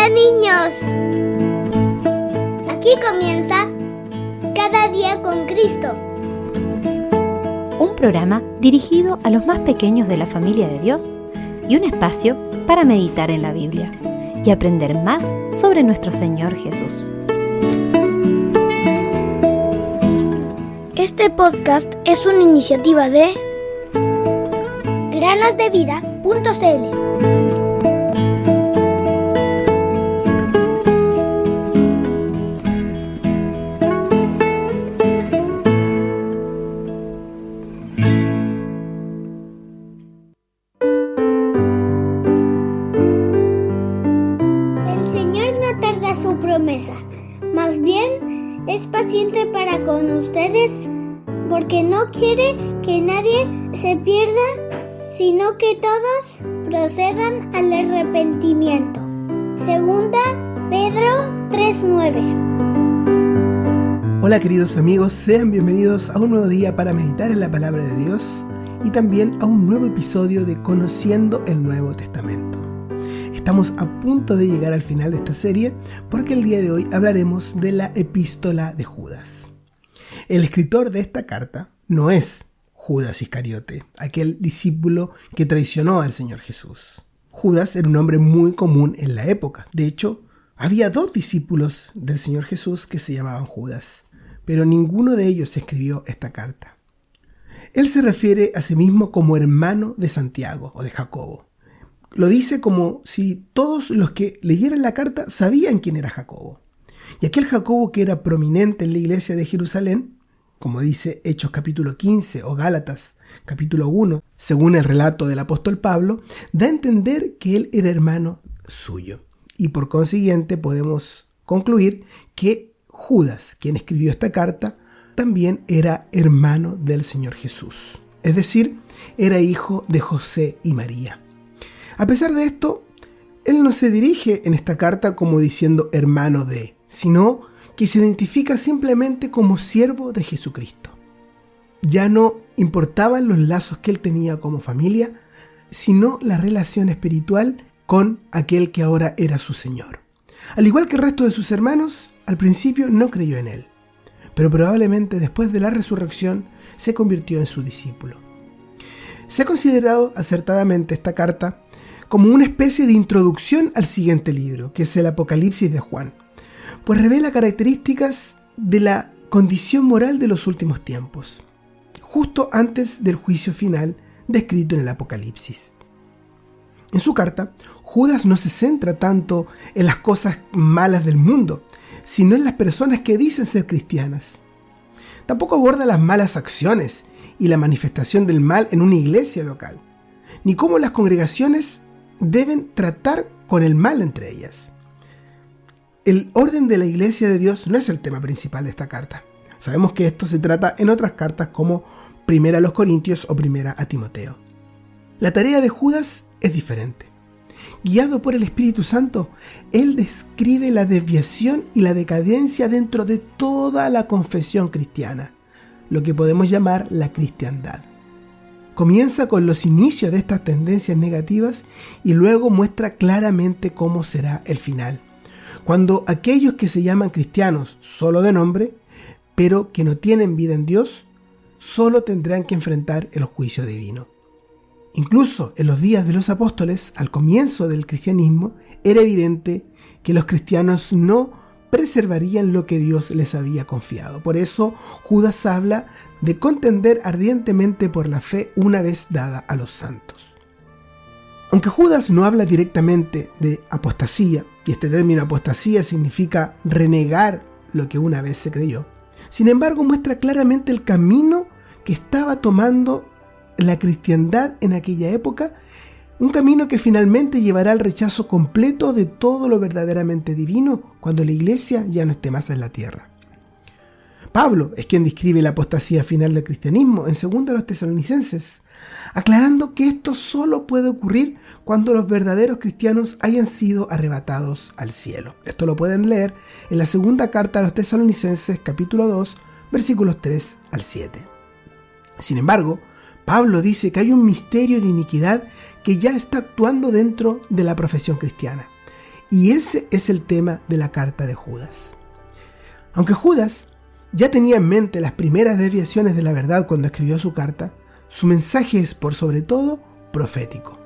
Hola niños, aquí comienza Cada día con Cristo, un programa dirigido a los más pequeños de la familia de Dios y un espacio para meditar en la Biblia y aprender más sobre nuestro Señor Jesús. Este podcast es una iniciativa de granosdevida.cl. El Señor no tarda su promesa, más bien es paciente para con ustedes, porque no quiere que nadie se pierda, sino que todos procedan al arrepentimiento. Segunda Pedro 3:9. Hola queridos amigos, sean bienvenidos a un nuevo día para meditar en la palabra de Dios y también a un nuevo episodio de Conociendo el Nuevo Testamento. Estamos a punto de llegar al final de esta serie porque el día de hoy hablaremos de la epístola de Judas. El escritor de esta carta no es Judas Iscariote, aquel discípulo que traicionó al Señor Jesús. Judas era un nombre muy común en la época. De hecho, había 2 discípulos del Señor Jesús que se llamaban Judas, pero ninguno de ellos escribió esta carta. Él se refiere a sí mismo como hermano de Santiago o de Jacobo. Lo dice como si todos los que leyeran la carta sabían quién era Jacobo. Y aquel Jacobo que era prominente en la iglesia de Jerusalén, como dice Hechos capítulo 15 o Gálatas capítulo 1, según el relato del apóstol Pablo, da a entender que él era hermano suyo. Y por consiguiente podemos concluir que Judas, quien escribió esta carta, también era hermano del Señor Jesús. Es decir, era hijo de José y María. A pesar de esto, él no se dirige en esta carta como diciendo hermano de, sino que se identifica simplemente como siervo de Jesucristo. Ya no importaban los lazos que él tenía como familia, sino la relación espiritual con aquel que ahora era su Señor. Al igual que el resto de sus hermanos, al principio no creyó en él, pero probablemente después de la resurrección se convirtió en su discípulo. Se ha considerado acertadamente esta carta como una especie de introducción al siguiente libro, que es el Apocalipsis de Juan, pues revela características de la condición moral de los últimos tiempos, justo antes del juicio final descrito en el Apocalipsis. En su carta, Judas no se centra tanto en las cosas malas del mundo, sino en las personas que dicen ser cristianas. Tampoco aborda las malas acciones y la manifestación del mal en una iglesia local, ni cómo las congregaciones deben tratar con el mal entre ellas. El orden de la iglesia de Dios no es el tema principal de esta carta. Sabemos que esto se trata en otras cartas como Primera a los Corintios o Primera a Timoteo. La tarea de Judas es diferente. Guiado por el Espíritu Santo, él describe la desviación y la decadencia dentro de toda la confesión cristiana, lo que podemos llamar la cristiandad. Comienza con los inicios de estas tendencias negativas y luego muestra claramente cómo será el final, cuando aquellos que se llaman cristianos solo de nombre, pero que no tienen vida en Dios, solo tendrán que enfrentar el juicio divino. Incluso en los días de los apóstoles, al comienzo del cristianismo, era evidente que los cristianos no preservarían lo que Dios les había confiado. Por eso Judas habla de contender ardientemente por la fe una vez dada a los santos. Aunque Judas no habla directamente de apostasía, y este término apostasía significa renegar lo que una vez se creyó, sin embargo muestra claramente el camino que estaba tomando la cristiandad en aquella época, un camino que finalmente llevará al rechazo completo de todo lo verdaderamente divino cuando la iglesia ya no esté más en la tierra. Pablo es quien describe la apostasía final del cristianismo en 2 a los Tesalonicenses, aclarando que esto solo puede ocurrir cuando los verdaderos cristianos hayan sido arrebatados al cielo. Esto lo pueden leer en la 2 carta a los Tesalonicenses, capítulo 2, versículos 3 al 7. Sin embargo, Pablo dice que hay un misterio de iniquidad que ya está actuando dentro de la profesión cristiana, Y ese es el tema de la carta de Judas. Aunque Judas ya tenía en mente las primeras desviaciones de la verdad cuando escribió su carta, su mensaje es por sobre todo profético.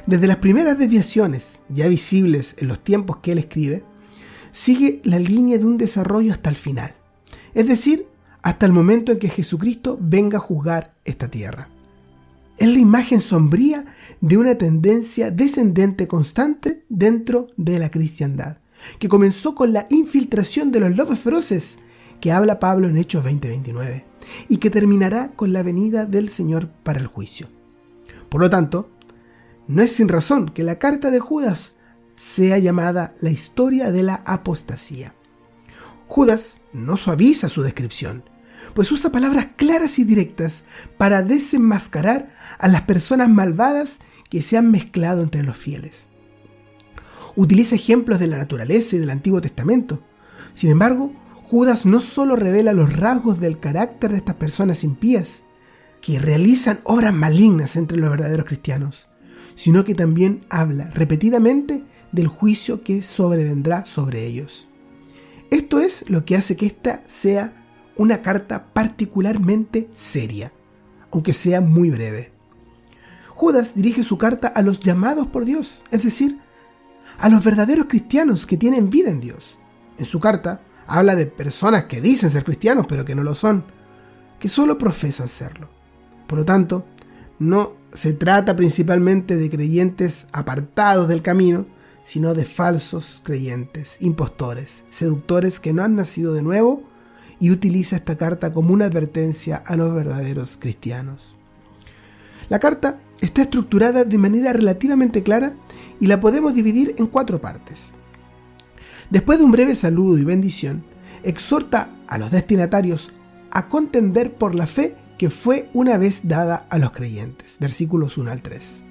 Desde las primeras desviaciones, ya visibles en los tiempos que él escribe, sigue la línea de un desarrollo hasta el final, es decir, hasta el momento en que Jesucristo venga a juzgar esta tierra. Es la imagen sombría de una tendencia descendente constante dentro de la cristiandad, que comenzó con la infiltración de los lobos feroces que habla Pablo en Hechos 20:29 y que terminará con la venida del Señor para el juicio. Por lo tanto, no es sin razón que la carta de Judas sea llamada la historia de la apostasía. Judas no suaviza su descripción, pues usa palabras claras y directas para desenmascarar a las personas malvadas que se han mezclado entre los fieles. Utiliza ejemplos de la naturaleza y del Antiguo Testamento. Sin embargo, Judas no solo revela los rasgos del carácter de estas personas impías, que realizan obras malignas entre los verdaderos cristianos, sino que también habla repetidamente del juicio que sobrevendrá sobre ellos. Esto es lo que hace que esta sea una carta particularmente seria, aunque sea muy breve. Judas dirige su carta a los llamados por Dios, es decir, a los verdaderos cristianos que tienen vida en Dios. En su carta habla de personas que dicen ser cristianos pero que no lo son, que solo profesan serlo. Por lo tanto, no se trata principalmente de creyentes apartados del camino, sino de falsos creyentes, impostores, seductores que no han nacido de nuevo, y utiliza esta carta como una advertencia a los verdaderos cristianos. La carta está estructurada de manera relativamente clara y la podemos dividir en 4 partes. Después de un breve saludo y bendición, exhorta a los destinatarios a contender por la fe que fue una vez dada a los creyentes, versículos 1 al 3.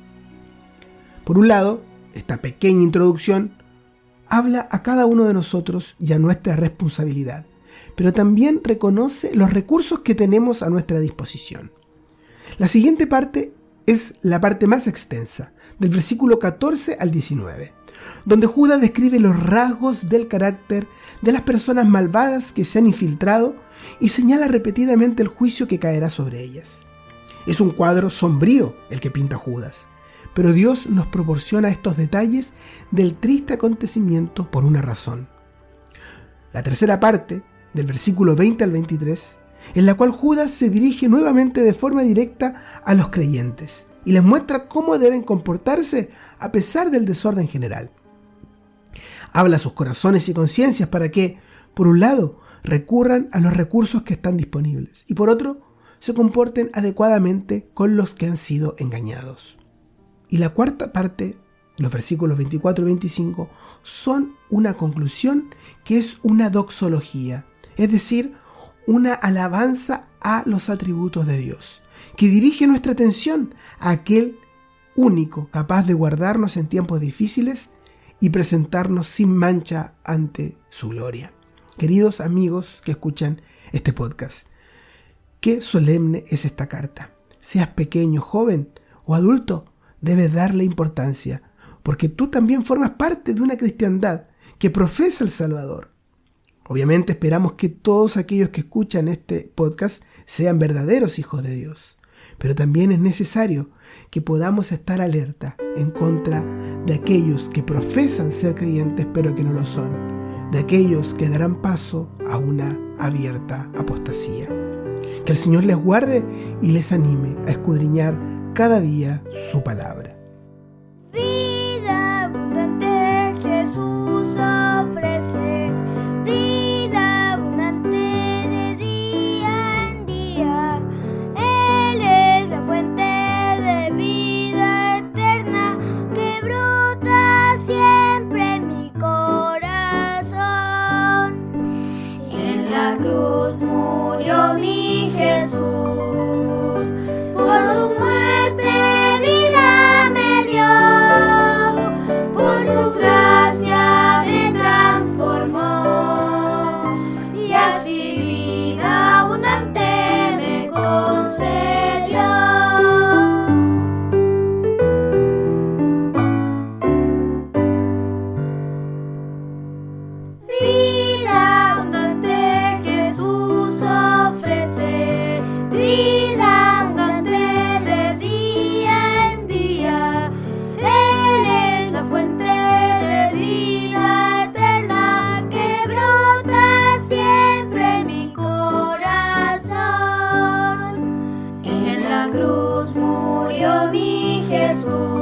Por un lado, esta pequeña introducción habla a cada uno de nosotros y a nuestra responsabilidad, pero también reconoce los recursos que tenemos a nuestra disposición. La siguiente parte es la parte más extensa, del versículo 14 al 19, donde Judas describe los rasgos del carácter de las personas malvadas que se han infiltrado y señala repetidamente el juicio que caerá sobre ellas. Es un cuadro sombrío el que pinta Judas, pero Dios nos proporciona estos detalles del triste acontecimiento por una razón. La tercera parte, del versículo 20 al 23, en la cual Judas se dirige nuevamente de forma directa a los creyentes y les muestra cómo deben comportarse a pesar del desorden general. Habla a sus corazones y conciencias para que, por un lado, recurran a los recursos que están disponibles y por otro, se comporten adecuadamente con los que han sido engañados. Y la cuarta parte, los versículos 24 y 25, son una conclusión que es una doxología, es decir, una alabanza a los atributos de Dios, que dirige nuestra atención a aquel único capaz de guardarnos en tiempos difíciles y presentarnos sin mancha ante su gloria. Queridos amigos que escuchan este podcast, qué solemne es esta carta. Seas pequeño, joven o adulto, debes darle importancia, porque tú también formas parte de una cristiandad que profesa el Salvador. Obviamente esperamos que todos aquellos que escuchan este podcast sean verdaderos hijos de Dios, pero también es necesario que podamos estar alerta en contra de aquellos que profesan ser creyentes pero que no lo son, de aquellos que darán paso a una abierta apostasía. Que el Señor les guarde y les anime a escudriñar cada día su palabra. Vida abundante Jesús ofrece, vida abundante de día en día. Él es la fuente de vida eterna que brota siempre en mi corazón. En la cruz murió mi Jesús, por su muerte vida me la cruz murió mi Jesús.